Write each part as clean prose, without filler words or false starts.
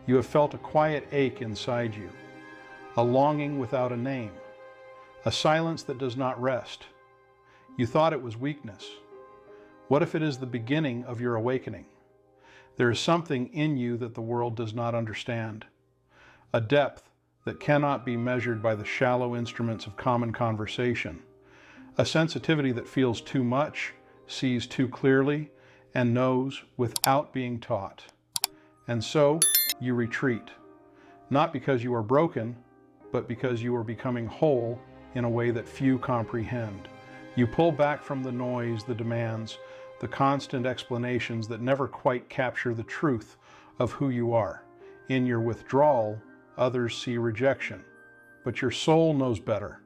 You have felt a quiet ache inside you, a longing without a name, a silence that does not rest. You thought it was weakness. What if it is the beginning of your awakening? There is something in you that the world does not understand, a depth that cannot be measured by the shallow instruments of common conversation, a sensitivity that feels too much, sees too clearly, and knows without being taught. And so you retreat, not because you are broken, but because you are becoming whole in a way that few comprehend. You pull back from the noise, the demands, the constant explanations that never quite capture the truth of who you are. In your withdrawal, others see rejection, but your soul knows better.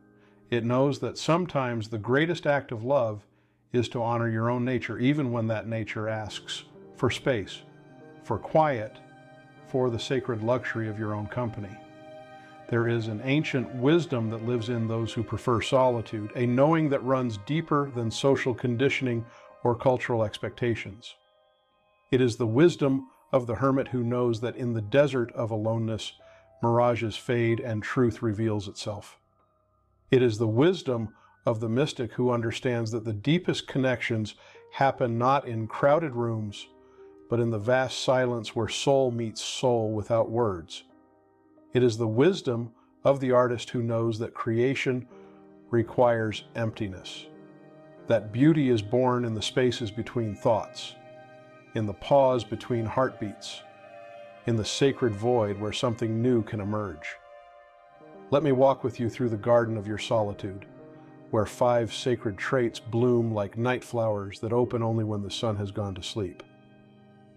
It knows that sometimes the greatest act of love is to honor your own nature, even when that nature asks for space, for quiet, for the sacred luxury of your own company. There is an ancient wisdom that lives in those who prefer solitude, a knowing that runs deeper than social conditioning or cultural expectations. It is the wisdom of the hermit who knows that in the desert of aloneness, mirages fade and truth reveals itself. It is the wisdom of the mystic who understands that the deepest connections happen not in crowded rooms, but in the vast silence where soul meets soul without words. It is the wisdom of the artist who knows that creation requires emptiness, that beauty is born in the spaces between thoughts, in the pause between heartbeats, in the sacred void where something new can emerge. Let me walk with you through the garden of your solitude, where 5 sacred traits bloom like night flowers that open only when the sun has gone to sleep.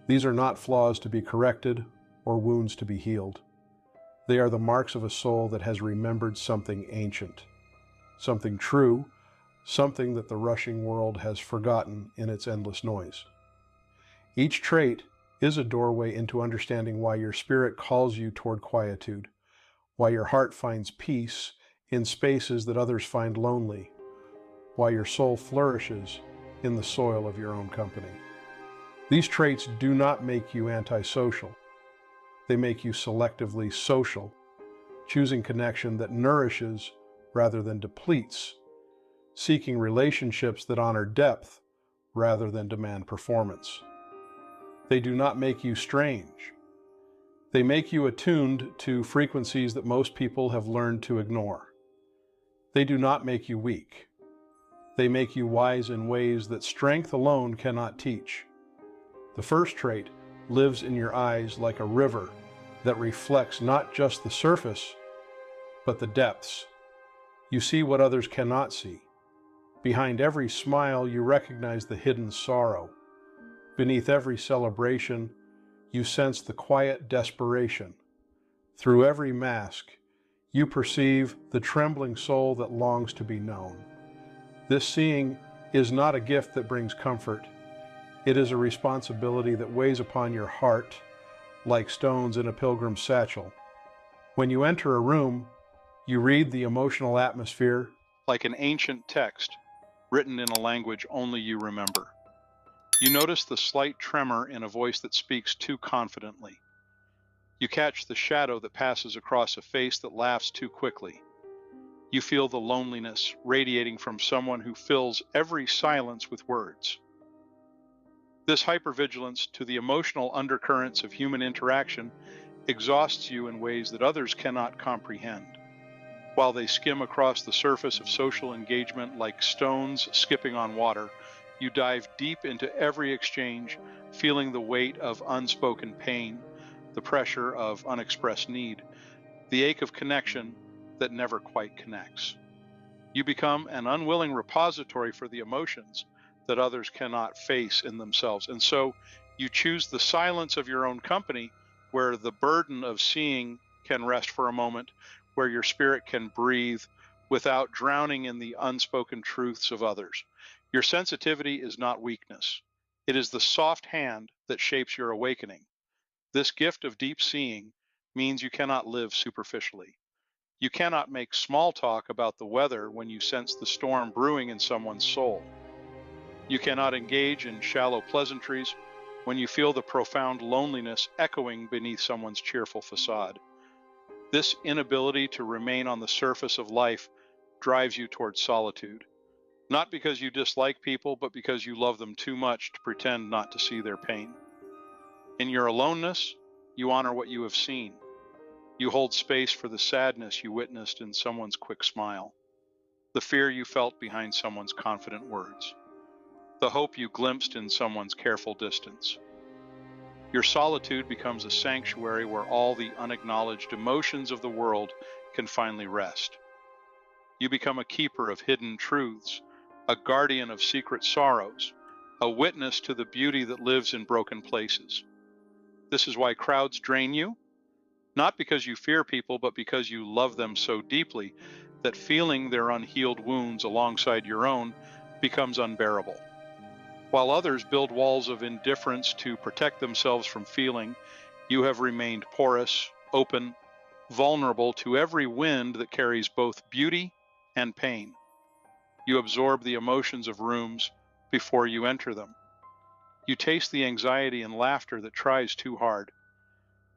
These are not flaws to be corrected or wounds to be healed. They are the marks of a soul that has remembered something ancient, something true, something that the rushing world has forgotten in its endless noise. Each trait is a doorway into understanding why your spirit calls you toward quietude, why your heart finds peace in spaces that others find lonely, why your soul flourishes in the soil of your own company. These traits do not make you antisocial. They make you selectively social, choosing connection that nourishes rather than depletes, seeking relationships that honor depth rather than demand performance. They do not make you strange. They make you attuned to frequencies that most people have learned to ignore. They do not make you weak. They make you wise in ways that strength alone cannot teach. The first trait lives in your eyes like a river that reflects not just the surface, but the depths. You see what others cannot see. Behind every smile, you recognize the hidden sorrow. Beneath every celebration, you sense the quiet desperation. Through every mask, you perceive the trembling soul that longs to be known. This seeing is not a gift that brings comfort. It is a responsibility that weighs upon your heart like stones in a pilgrim's satchel. When you enter a room, you read the emotional atmosphere like an ancient text written in a language only you remember. You notice the slight tremor in a voice that speaks too confidently. You catch the shadow that passes across a face that laughs too quickly. You feel the loneliness radiating from someone who fills every silence with words. This hypervigilance to the emotional undercurrents of human interaction exhausts you in ways that others cannot comprehend. While they skim across the surface of social engagement like stones skipping on water, you dive deep into every exchange, feeling the weight of unspoken pain, the pressure of unexpressed need, the ache of connection that never quite connects. You become an unwilling repository for the emotions that others cannot face in themselves. And so you choose the silence of your own company, where the burden of seeing can rest for a moment, where your spirit can breathe without drowning in the unspoken truths of others. Your sensitivity is not weakness. It is the soft hand that shapes your awakening. This gift of deep seeing means you cannot live superficially. You cannot make small talk about the weather when you sense the storm brewing in someone's soul. You cannot engage in shallow pleasantries when you feel the profound loneliness echoing beneath someone's cheerful facade. This inability to remain on the surface of life drives you towards solitude, not because you dislike people, but because you love them too much to pretend not to see their pain. In your aloneness, you honor what you have seen. You hold space for the sadness you witnessed in someone's quick smile, the fear you felt behind someone's confident words, the hope you glimpsed in someone's careful distance. Your solitude becomes a sanctuary where all the unacknowledged emotions of the world can finally rest. You become a keeper of hidden truths, a guardian of secret sorrows, a witness to the beauty that lives in broken places. This is why crowds drain you, not because you fear people, but because you love them so deeply that feeling their unhealed wounds alongside your own becomes unbearable. While others build walls of indifference to protect themselves from feeling, you have remained porous, open, vulnerable to every wind that carries both beauty and pain. You absorb the emotions of rooms before you enter them. You taste the anxiety and laughter that tries too hard.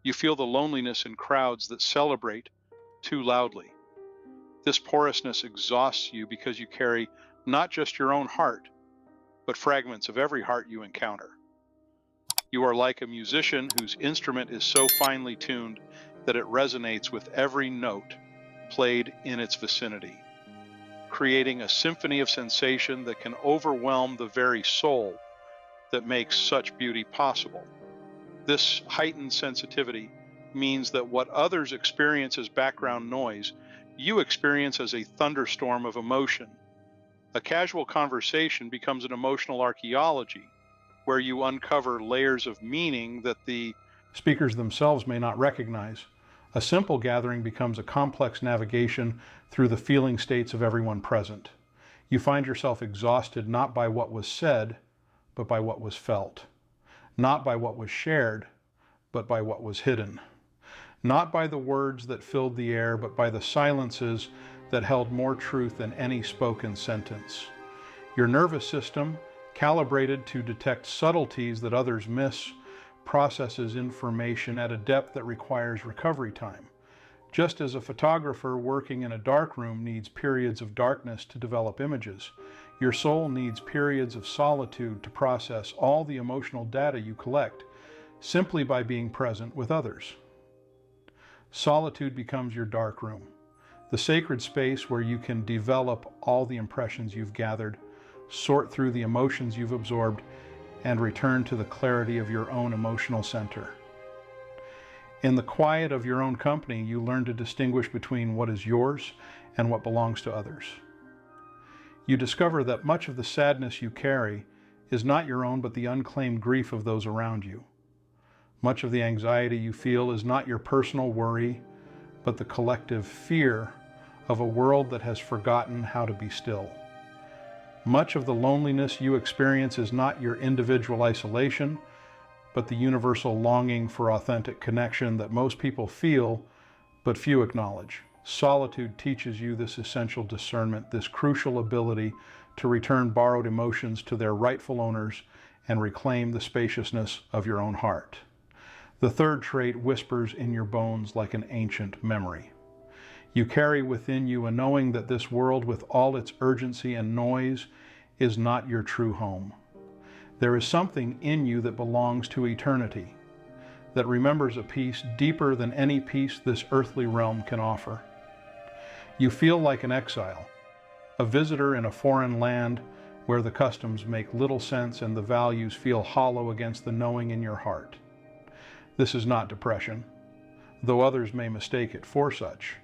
You feel the loneliness in crowds that celebrate too loudly. This porousness exhausts you because you carry not just your own heart, but fragments of every heart you encounter. You are like a musician whose instrument is so finely tuned that it resonates with every note played in its vicinity, creating a symphony of sensation that can overwhelm the very soul that makes such beauty possible. This heightened sensitivity means that what others experience as background noise, you experience as a thunderstorm of emotion. A casual conversation becomes an emotional archaeology, where you uncover layers of meaning that the speakers themselves may not recognize. A simple gathering becomes a complex navigation through the feeling states of everyone present. You find yourself exhausted not by what was said, but by what was felt. Not by what was shared, but by what was hidden. Not by the words that filled the air, but by the silences that held more truth than any spoken sentence. Your nervous system, calibrated to detect subtleties that others miss, processes information at a depth that requires recovery time. Just as a photographer working in a dark room needs periods of darkness to develop images, your soul needs periods of solitude to process all the emotional data you collect simply by being present with others. Solitude becomes your dark room, the sacred space where you can develop all the impressions you've gathered, sort through the emotions you've absorbed, and return to the clarity of your own emotional center. In the quiet of your own company, you learn to distinguish between what is yours and what belongs to others. You discover that much of the sadness you carry is not your own, but the unclaimed grief of those around you. Much of the anxiety you feel is not your personal worry, but the collective fear of a world that has forgotten how to be still. Much of the loneliness you experience is not your individual isolation, but the universal longing for authentic connection that most people feel, but few acknowledge. Solitude teaches you this essential discernment, this crucial ability to return borrowed emotions to their rightful owners and reclaim the spaciousness of your own heart. The third trait whispers in your bones like an ancient memory. You carry within you a knowing that this world, with all its urgency and noise, is not your true home. There is something in you that belongs to eternity, that remembers a peace deeper than any peace this earthly realm can offer. You feel like an exile, a visitor in a foreign land where the customs make little sense and the values feel hollow against the knowing in your heart. This is not depression, though others may mistake it for such.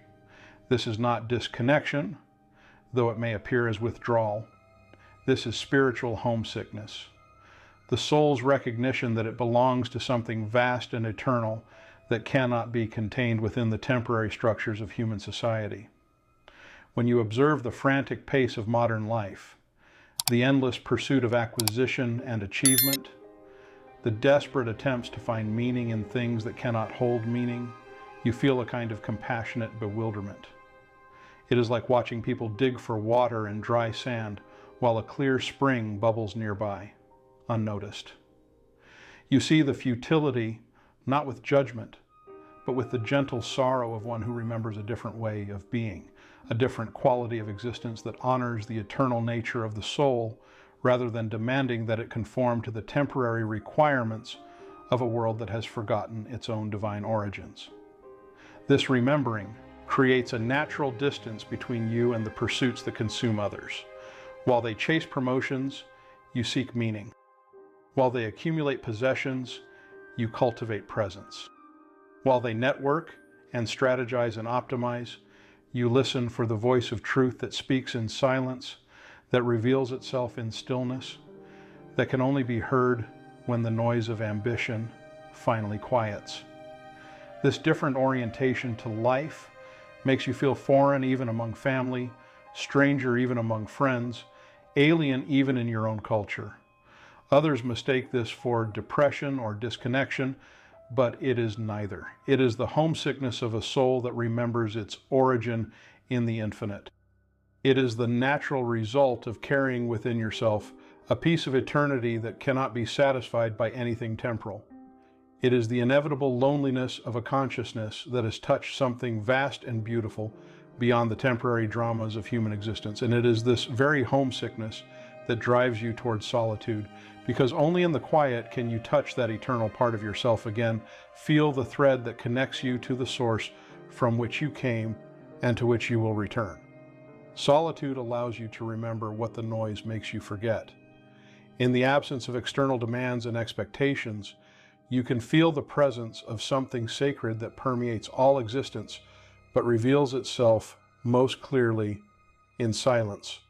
This is not disconnection, though it may appear as withdrawal. This is spiritual homesickness, the soul's recognition that it belongs to something vast and eternal that cannot be contained within the temporary structures of human society. When you observe the frantic pace of modern life, the endless pursuit of acquisition and achievement, the desperate attempts to find meaning in things that cannot hold meaning, you feel a kind of compassionate bewilderment. It is like watching people dig for water in dry sand while a clear spring bubbles nearby, unnoticed. You see the futility, not with judgment, but with the gentle sorrow of one who remembers a different way of being, a different quality of existence that honors the eternal nature of the soul rather than demanding that it conform to the temporary requirements of a world that has forgotten its own divine origins. This remembering creates a natural distance between you and the pursuits that consume others. While they chase promotions, you seek meaning. While they accumulate possessions, you cultivate presence. While they network and strategize and optimize, you listen for the voice of truth that speaks in silence, that reveals itself in stillness, that can only be heard when the noise of ambition finally quiets. This different orientation to life makes you feel foreign even among family, stranger even among friends, alien even in your own culture. Others mistake this for depression or disconnection, but it is neither. It is the homesickness of a soul that remembers its origin in the infinite. It is the natural result of carrying within yourself a piece of eternity that cannot be satisfied by anything temporal. It is the inevitable loneliness of a consciousness that has touched something vast and beautiful beyond the temporary dramas of human existence. And it is this very homesickness that drives you towards solitude, because only in the quiet can you touch that eternal part of yourself again, feel the thread that connects you to the source from which you came and to which you will return. Solitude allows you to remember what the noise makes you forget. In the absence of external demands and expectations, you can feel the presence of something sacred that permeates all existence, but reveals itself most clearly in silence.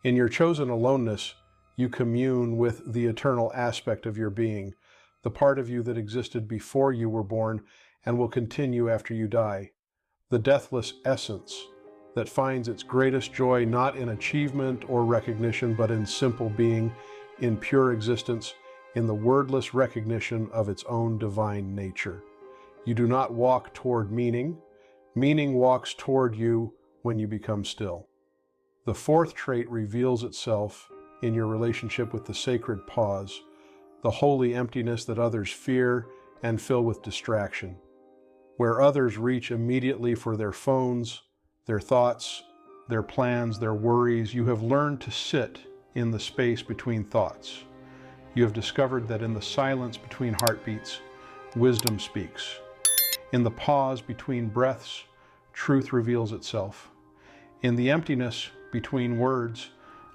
In your chosen aloneness, you commune with the eternal aspect of your being, the part of you that existed before you were born and will continue after you die, the deathless essence that finds its greatest joy not in achievement or recognition, but in simple being, in pure existence, in the wordless recognition of its own divine nature. You do not walk toward meaning. Meaning walks toward you when you become still. The fourth trait reveals itself in your relationship with the sacred pause, the holy emptiness that others fear and fill with distraction. Where others reach immediately for their phones, their thoughts, their plans, their worries, you have learned to sit in the space between thoughts. You have discovered that in the silence between heartbeats, wisdom speaks. In the pause between breaths, truth reveals itself. In the emptiness between words,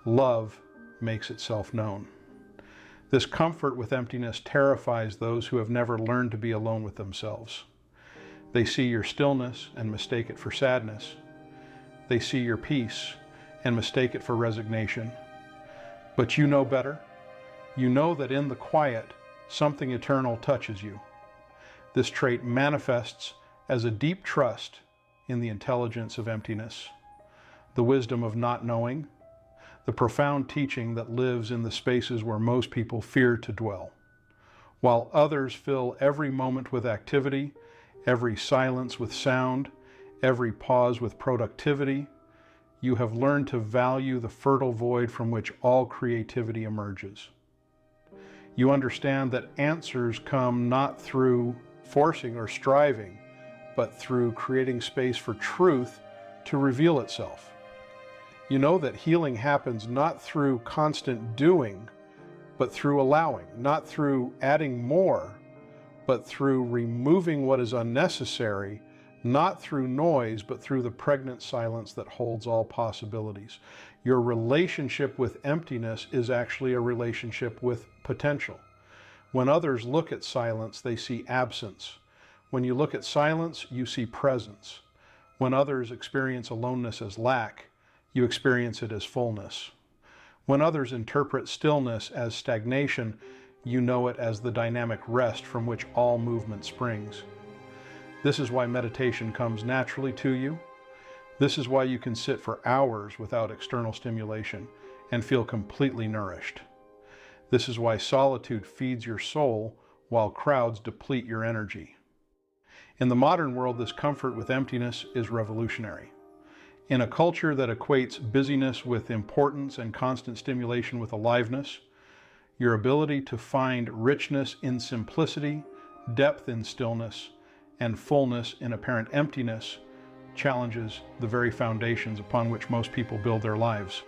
love makes itself known. This comfort with emptiness terrifies those who have never learned to be alone with themselves. They see your stillness and mistake it for sadness. They see your peace and mistake it for resignation. But you know better. You know that in the quiet, something eternal touches you. This trait manifests as a deep trust in the intelligence of emptiness, the wisdom of not knowing, the profound teaching that lives in the spaces where most people fear to dwell. While others fill every moment with activity, every silence with sound, every pause with productivity, you have learned to value the fertile void from which all creativity emerges. You understand that answers come not through forcing or striving, but through creating space for truth to reveal itself. You know that healing happens not through constant doing, but through allowing, not through adding more, but through removing what is unnecessary, not through noise, but through the pregnant silence that holds all possibilities. Your relationship with emptiness is actually a relationship with potential. When others look at silence, they see absence. When you look at silence, you see presence. When others experience aloneness as lack, you experience it as fullness. When others interpret stillness as stagnation, you know it as the dynamic rest from which all movement springs. This is why meditation comes naturally to you. This is why you can sit for hours without external stimulation and feel completely nourished. This is why solitude feeds your soul while crowds deplete your energy. In the modern world, this comfort with emptiness is revolutionary. In a culture that equates busyness with importance and constant stimulation with aliveness, Your ability to find richness in simplicity, depth in stillness, and fullness in apparent emptiness challenges the very foundations upon which most people build their lives.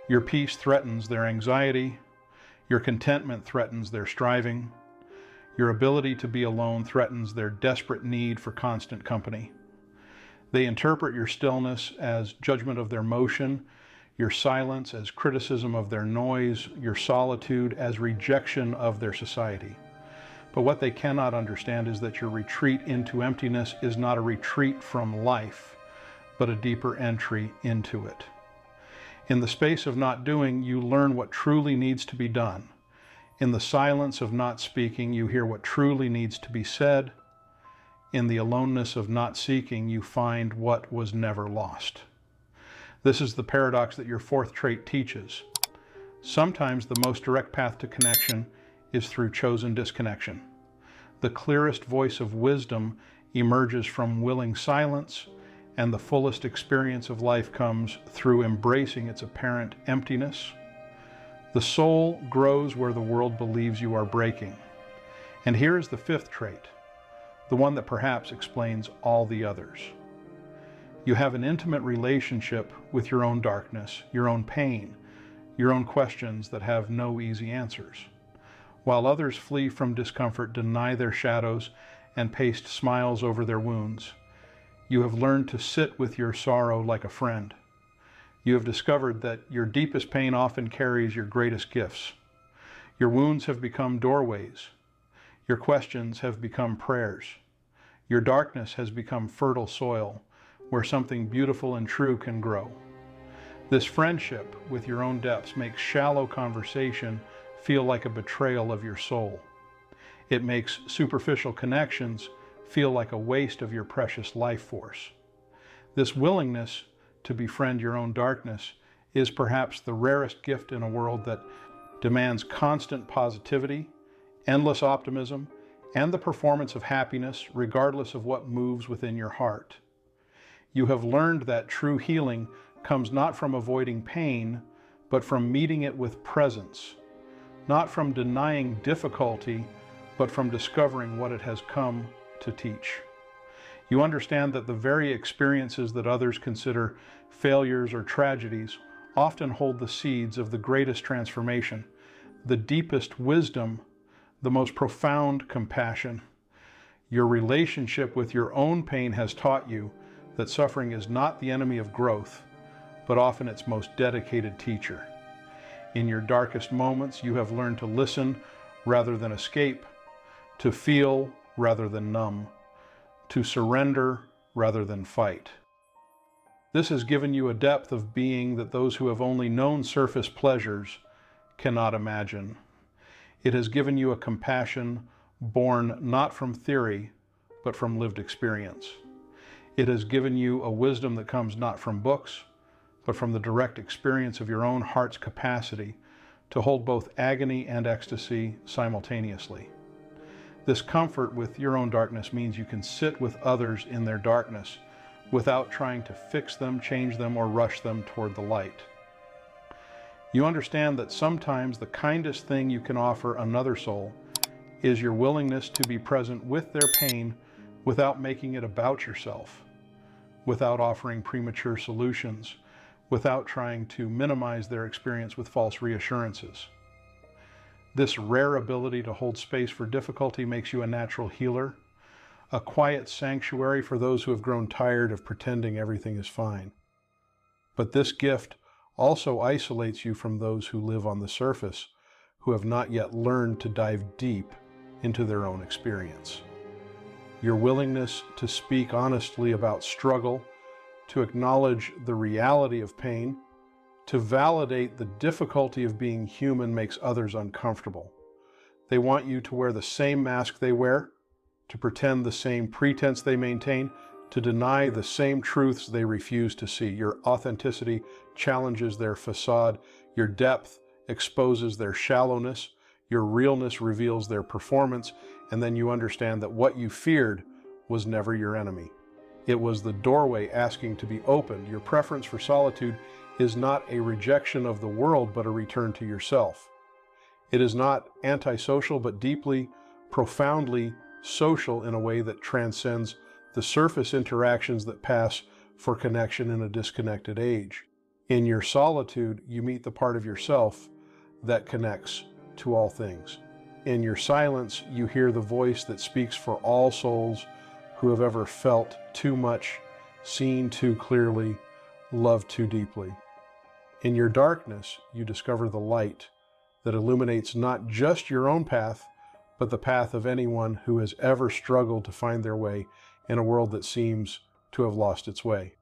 Your peace threatens their anxiety. Your contentment threatens their striving. Your ability to be alone threatens their desperate need for constant company. They interpret your stillness as judgment of their motion, your silence as criticism of their noise, your solitude as rejection of their society. But what they cannot understand is that your retreat into emptiness is not a retreat from life, but a deeper entry into it. In the space of not doing, you learn what truly needs to be done. In the silence of not speaking, you hear what truly needs to be said. In the aloneness of not seeking, you find what was never lost. This is the paradox that your fourth trait teaches. Sometimes the most direct path to connection is through chosen disconnection. The clearest voice of wisdom emerges from willing silence, and the fullest experience of life comes through embracing its apparent emptiness. The soul grows where the world believes you are breaking. And here is the fifth trait, the one that perhaps explains all the others. You have an intimate relationship with your own darkness, your own pain, your own questions that have no easy answers. While others flee from discomfort, deny their shadows, and paste smiles over their wounds, you have learned to sit with your sorrow like a friend. You have discovered that your deepest pain often carries your greatest gifts. Your wounds have become doorways. Your questions have become prayers. Your darkness has become fertile soil where something beautiful and true can grow. This friendship with your own depths makes shallow conversation feel like a betrayal of your soul. It makes superficial connections feel like a waste of your precious life force. This willingness to befriend your own darkness is perhaps the rarest gift in a world that demands constant positivity, endless optimism, and the performance of happiness regardless of what moves within your heart. You have learned that true healing comes not from avoiding pain, but from meeting it with presence, not from denying difficulty, but from discovering what it has come to teach. You understand that the very experiences that others consider failures or tragedies often hold the seeds of the greatest transformation, the deepest wisdom, the most profound compassion. Your relationship with your own pain has taught you that suffering is not the enemy of growth, but often its most dedicated teacher. In your darkest moments, you have learned to listen rather than escape, to feel rather than numb, to surrender rather than fight. This has given you a depth of being that those who have only known surface pleasures cannot imagine. It has given you a compassion born not from theory, but from lived experience. It has given you a wisdom that comes not from books, but from the direct experience of your own heart's capacity to hold both agony and ecstasy simultaneously. This comfort with your own darkness means you can sit with others in their darkness without trying to fix them, change them, or rush them toward the light. You understand that sometimes the kindest thing you can offer another soul is your willingness to be present with their pain without making it about yourself, without offering premature solutions, without trying to minimize their experience with false reassurances. This rare ability to hold space for difficulty makes you a natural healer, a quiet sanctuary for those who have grown tired of pretending everything is fine. But this gift also isolates you from those who live on the surface, who have not yet learned to dive deep into their own experience. Your willingness to speak honestly about struggle, to acknowledge the reality of pain, to validate the difficulty of being human makes others uncomfortable. They want you to wear the same mask they wear, to pretend the same pretense they maintain, to deny the same truths they refuse to see. Your authenticity challenges their facade. Your depth exposes their shallowness. Your realness reveals their performance. And then you understand that what you feared was never your enemy. It was the doorway asking to be opened. Your preference for solitude is not a rejection of the world, but a return to yourself. It is not antisocial, but deeply, profoundly social in a way that transcends the surface interactions that pass for connection in a disconnected age. In your solitude, you meet the part of yourself that connects to all things. In your silence, you hear the voice that speaks for all souls who have ever felt too much, seen too clearly, loved too deeply. In your darkness, you discover the light that illuminates not just your own path, but the path of anyone who has ever struggled to find their way in a world that seems to have lost its way.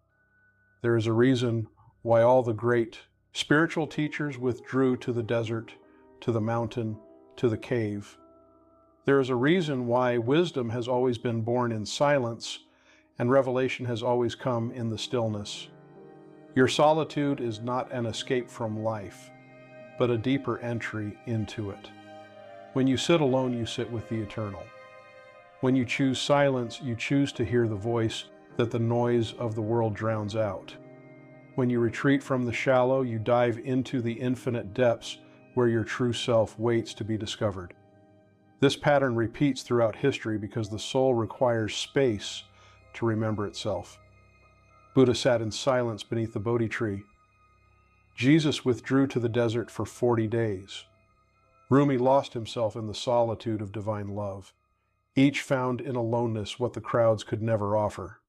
There is a reason why all the great spiritual teachers withdrew to the desert, to the mountain, to the cave. There is a reason why wisdom has always been born in silence and revelation has always come in the stillness. Your solitude is not an escape from life, but a deeper entry into it. When you sit alone, you sit with the eternal. When you choose silence, you choose to hear the voice that the noise of the world drowns out. When you retreat from the shallow, you dive into the infinite depths where your true self waits to be discovered. This pattern repeats throughout history because the soul requires space to remember itself. Buddha sat in silence beneath the Bodhi tree. Jesus withdrew to the desert for 40 days. Rumi lost himself in the solitude of divine love. Each found in aloneness what the crowds could never offer: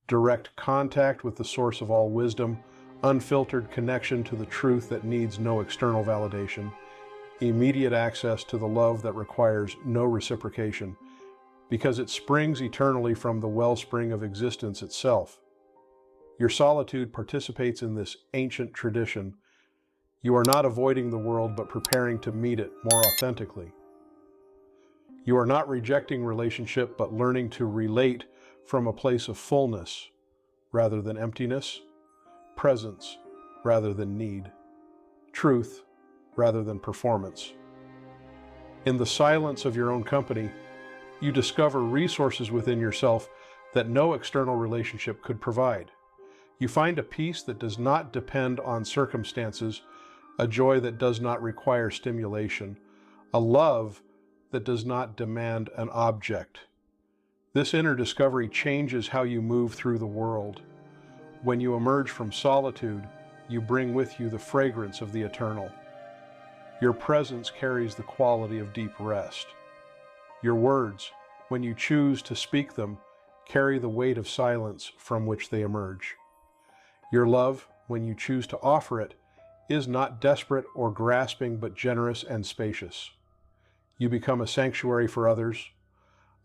direct contact with the source of all wisdom, unfiltered connection to the truth that needs no external validation, immediate access to the love that requires no reciprocation, because it springs eternally from the wellspring of existence itself. Your solitude participates in this ancient tradition. You are not avoiding the world, but preparing to meet it more authentically. You are not rejecting relationship, but learning to relate from a place of fullness rather than emptiness, presence rather than need, truth rather than performance. In the silence of your own company, you discover resources within yourself that no external relationship could provide. You find a peace that does not depend on circumstances, a joy that does not require stimulation, a love that does not demand an object. This inner discovery changes how you move through the world. When you emerge from solitude, you bring with you the fragrance of the eternal. Your presence carries the quality of deep rest. Your words, when you choose to speak them, carry the weight of silence from which they emerge. Your love, when you choose to offer it, is not desperate or grasping, but generous and spacious. You become a sanctuary for others,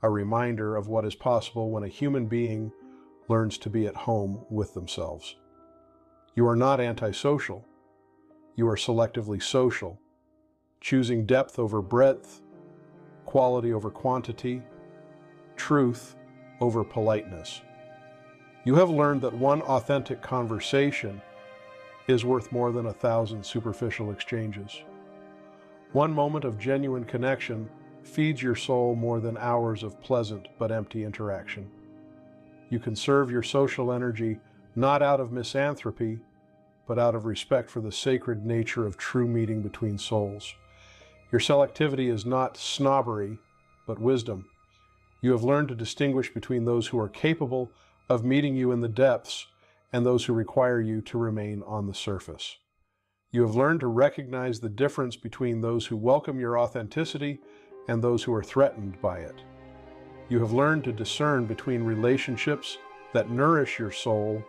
a reminder of what is possible when a human being learns to be at home with themselves. You are not antisocial. You are selectively social, choosing depth over breadth, quality over quantity, truth over politeness. You have learned that one authentic conversation is worth more than 1,000 superficial exchanges. One moment of genuine connection feeds your soul more than hours of pleasant but empty interaction. You conserve your social energy not out of misanthropy, but out of respect for the sacred nature of true meeting between souls. Your selectivity is not snobbery, but wisdom. You have learned to distinguish between those who are capable of meeting you in the depths and those who require you to remain on the surface. You have learned to recognize the difference between those who welcome your authenticity and those who are threatened by it. You have learned to discern between relationships that nourish your soul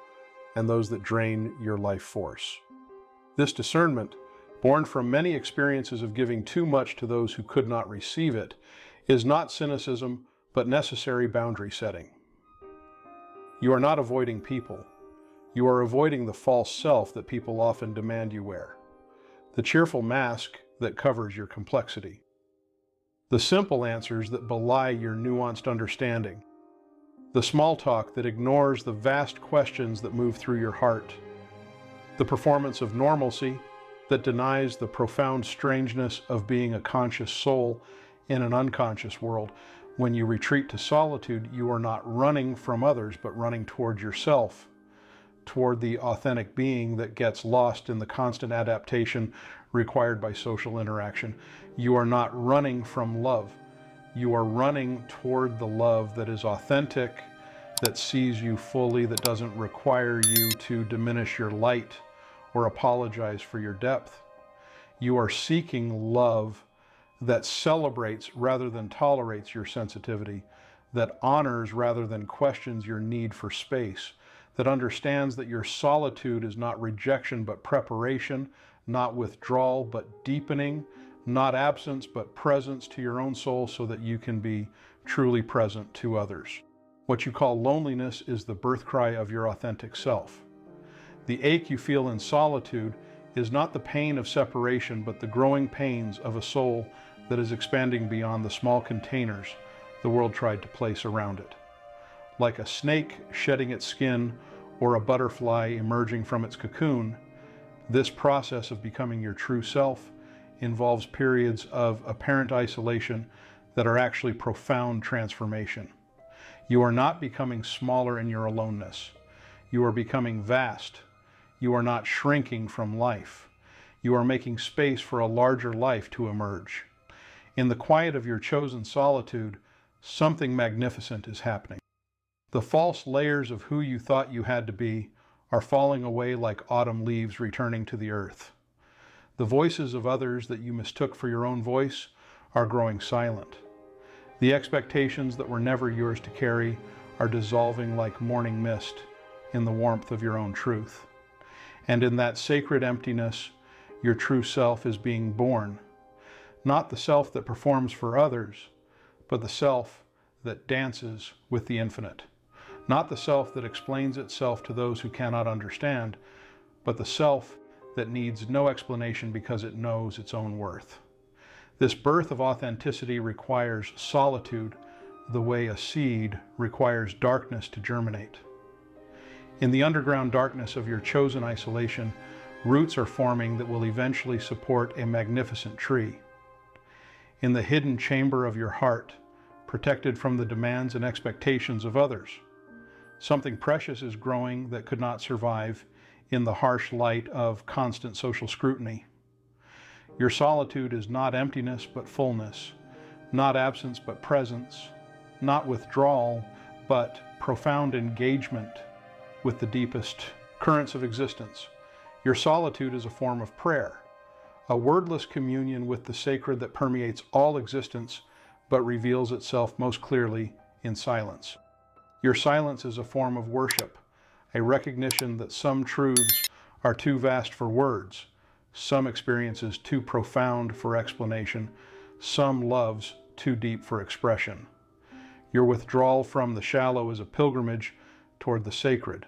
and those that drain your life force. This discernment, born from many experiences of giving too much to those who could not receive it, is not cynicism, but necessary boundary setting. You are not avoiding people. You are avoiding the false self that people often demand you wear, the cheerful mask that covers your complexity, the simple answers that belie your nuanced understanding, the small talk that ignores the vast questions that move through your heart, the performance of normalcy that denies the profound strangeness of being a conscious soul in an unconscious world. When you retreat to solitude, you are not running from others, but running toward yourself, toward the authentic being that gets lost in the constant adaptation, required by social interaction. You are not running from love. You are running toward the love that is authentic, that sees you fully, that doesn't require you to diminish your light or apologize for your depth. You are seeking love that celebrates rather than tolerates your sensitivity, that honors rather than questions your need for space, that understands that your solitude is not rejection but preparation, not withdrawal but deepening, not absence but presence to your own soul so that you can be truly present to others. What you call loneliness is the birth cry of your authentic self. The ache you feel in solitude is not the pain of separation, but the growing pains of a soul that is expanding beyond the small containers the world tried to place around it. Like a snake shedding its skin or a butterfly emerging from its cocoon, this process of becoming your true self involves periods of apparent isolation that are actually profound transformation. You are not becoming smaller in your aloneness. You are becoming vast. You are not shrinking from life. You are making space for a larger life to emerge. In the quiet of your chosen solitude, something magnificent is happening. The false layers of who you thought you had to be are falling away like autumn leaves returning to the earth. The voices of others that you mistook for your own voice are growing silent. The expectations that were never yours to carry are dissolving like morning mist in the warmth of your own truth. And in that sacred emptiness, your true self is being born. Not the self that performs for others, but the self that dances with the infinite. Not the self that explains itself to those who cannot understand, but the self that needs no explanation because it knows its own worth. This birth of authenticity requires solitude the way a seed requires darkness to germinate. In the underground darkness of your chosen isolation, roots are forming that will eventually support a magnificent tree. In the hidden chamber of your heart, protected from the demands and expectations of others, something precious is growing that could not survive in the harsh light of constant social scrutiny. Your solitude is not emptiness but fullness, not absence but presence, not withdrawal but profound engagement with the deepest currents of existence. Your solitude is a form of prayer, a wordless communion with the sacred that permeates all existence but reveals itself most clearly in silence. Your silence is a form of worship, a recognition that some truths are too vast for words, some experiences too profound for explanation, some loves too deep for expression. Your withdrawal from the shallow is a pilgrimage toward the sacred,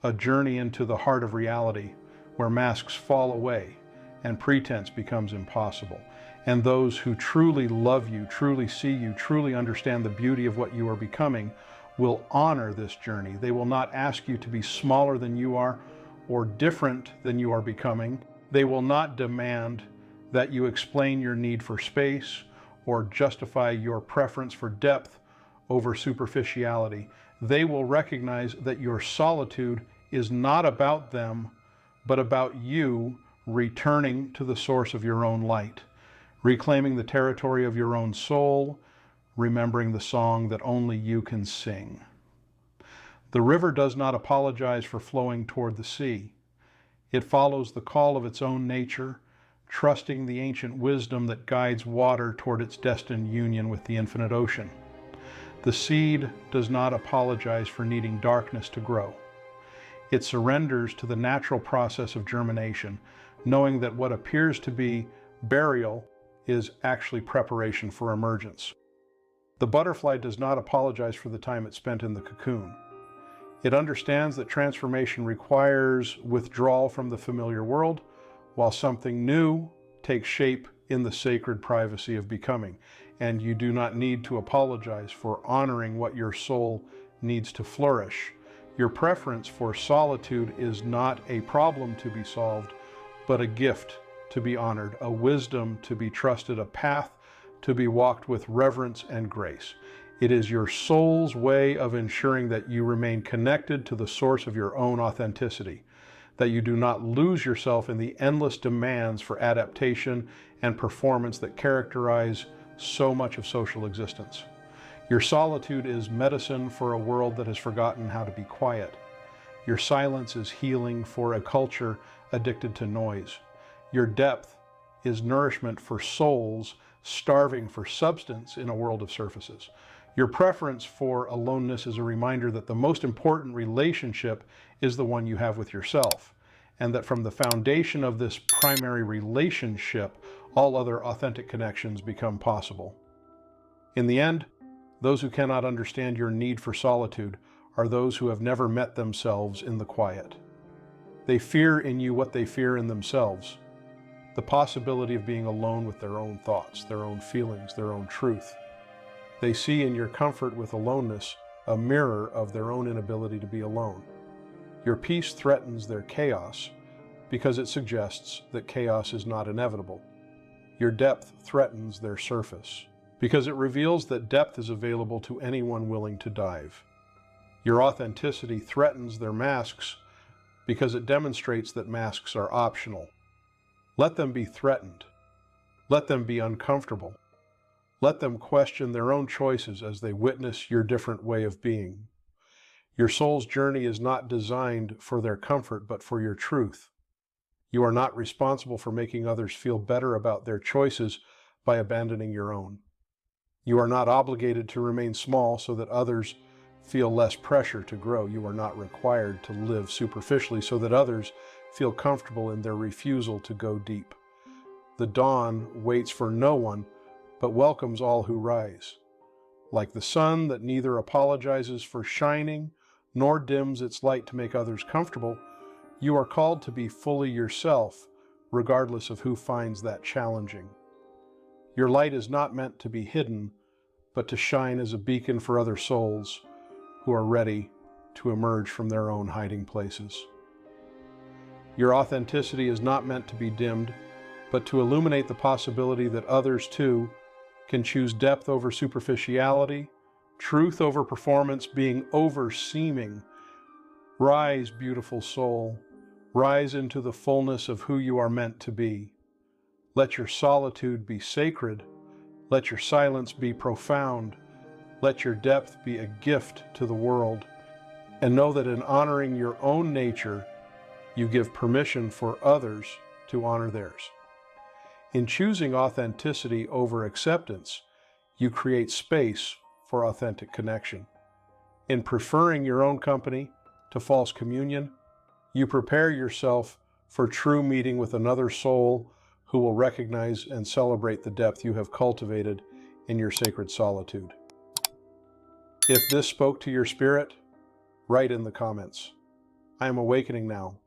a journey into the heart of reality where masks fall away and pretense becomes impossible. And those who truly love you, truly see you, truly understand the beauty of what you are becoming will honor this journey. They will not ask you to be smaller than you are or different than you are becoming. They will not demand that you explain your need for space or justify your preference for depth over superficiality. They will recognize that your solitude is not about them, but about you returning to the source of your own light, reclaiming the territory of your own soul, remembering the song that only you can sing. The river does not apologize for flowing toward the sea. It follows the call of its own nature, trusting the ancient wisdom that guides water toward its destined union with the infinite ocean. The seed does not apologize for needing darkness to grow. It surrenders to the natural process of germination, knowing that what appears to be burial is actually preparation for emergence. The butterfly does not apologize for the time it spent in the cocoon. It understands that transformation requires withdrawal from the familiar world, while something new takes shape in the sacred privacy of becoming. And you do not need to apologize for honoring what your soul needs to flourish. Your preference for solitude is not a problem to be solved, but a gift to be honored, a wisdom to be trusted, a path to be walked with reverence and grace. It is your soul's way of ensuring that you remain connected to the source of your own authenticity. that you do not lose yourself in the endless demands for adaptation and performance that characterize so much of social existence. Your solitude is medicine for a world that has forgotten how to be quiet. Your silence is healing for a culture addicted to noise. Your depth is nourishment for souls starving for substance in a world of surfaces. Your preference for aloneness is a reminder that the most important relationship is the one you have with yourself, and that from the foundation of this primary relationship, all other authentic connections become possible. In the end, those who cannot understand your need for solitude are those who have never met themselves in the quiet. They fear in you what they fear in themselves, the possibility of being alone with their own thoughts, their own feelings, their own truth. They see in your comfort with aloneness a mirror of their own inability to be alone. Your peace threatens their chaos because it suggests that chaos is not inevitable. Your depth threatens their surface because it reveals that depth is available to anyone willing to dive. Your authenticity threatens their masks because it demonstrates that masks are optional. Let them be threatened. Let them be uncomfortable. Let them question their own choices as they witness your different way of being. Your soul's journey is not designed for their comfort, but for your truth. You are not responsible for making others feel better about their choices by abandoning your own. You are not obligated to remain small so that others feel less pressure to grow. You are not required to live superficially so that others feel comfortable in their refusal to go deep. The dawn waits for no one, but welcomes all who rise. Like the sun that neither apologizes for shining nor dims its light to make others comfortable, you are called to be fully yourself, regardless of who finds that challenging. Your light is not meant to be hidden, but to shine as a beacon for other souls who are ready to emerge from their own hiding places. Your authenticity is not meant to be dimmed, but to illuminate the possibility that others too can choose depth over superficiality, truth over performance, being over seeming. Rise, beautiful soul. Rise into the fullness of who you are meant to be. Let your solitude be sacred. Let your silence be profound. Let your depth be a gift to the world. And know that in honoring your own nature, you give permission for others to honor theirs. In choosing authenticity over acceptance, you create space for authentic connection. In preferring your own company to false communion, you prepare yourself for true meeting with another soul who will recognize and celebrate the depth you have cultivated in your sacred solitude. If this spoke to your spirit, write in the comments. I am awakening now,